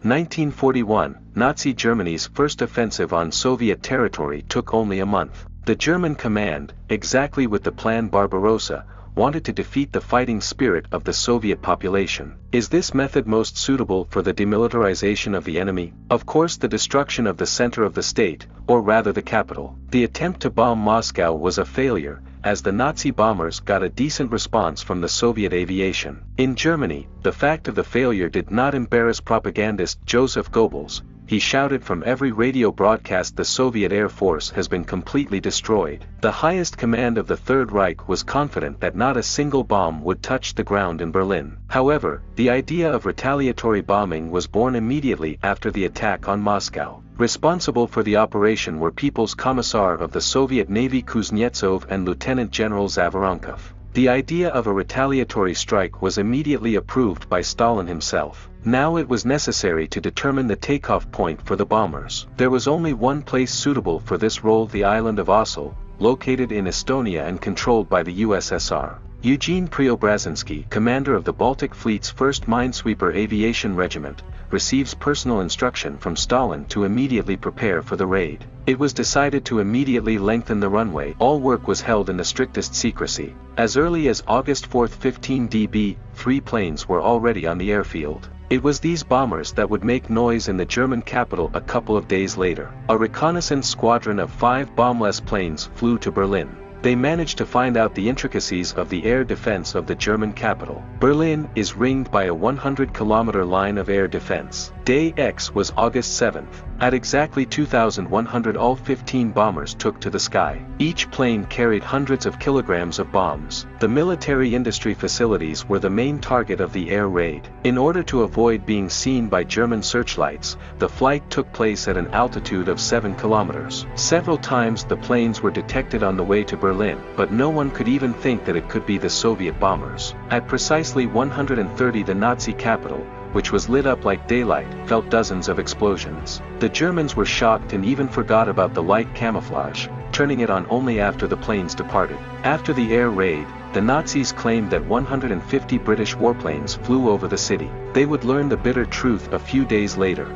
1941, Nazi Germany's first offensive on Soviet territory took only a month. The German command, exactly with the Plan Barbarossa, wanted to defeat the fighting spirit of the Soviet population. Is this method most suitable for the demilitarization of the enemy? Of course, the destruction of the center of the state, or rather the capital. The attempt to bomb Moscow was a failure, as the Nazi bombers got a decent response from the Soviet aviation. In Germany, the fact of the failure did not embarrass propagandist Joseph Goebbels. He shouted from every radio broadcast, the Soviet Air Force has been completely destroyed. The highest command of the Third Reich was confident that not a single bomb would touch the ground in Berlin. However, the idea of retaliatory bombing was born immediately after the attack on Moscow. Responsible for the operation were People's Commissar of the Soviet Navy Kuznetsov and Lieutenant General Zavorankov. The idea of a retaliatory strike was immediately approved by Stalin himself. Now it was necessary to determine the takeoff point for the bombers. There was only one place suitable for this role: the island of Ossel, located in Estonia and controlled by the USSR. Eugene Preobrazhensky, commander of the Baltic Fleet's 1st Minesweeper Aviation Regiment, receives personal instruction from Stalin to immediately prepare for the raid. It was decided to immediately lengthen the runway. All work was held in the strictest secrecy. As early as August 4, 15 dB, 3 planes were already on the airfield. It was these bombers that would make noise in the German capital a couple of days later. A reconnaissance squadron of 5 bombless planes flew to Berlin. They managed to find out the intricacies of the air defense of the German capital. Berlin is ringed by a 100-kilometer line of air defense. Day X was August 7th. At exactly 2,100, all 15 bombers took to the sky. Each plane carried hundreds of kilograms of bombs. The military industry facilities were the main target of the air raid. In order to avoid being seen by German searchlights, the flight took place at an altitude of 7 kilometers. Several times the planes were detected on the way to Berlin, but no one could even think that it could be the Soviet bombers. At precisely 130, the Nazi capital, which was lit up like daylight, felt dozens of explosions. The Germans were shocked and even forgot about the light camouflage, turning it on only after the planes departed. After the air raid, the Nazis claimed that 150 British warplanes flew over the city. They would learn the bitter truth a few days later.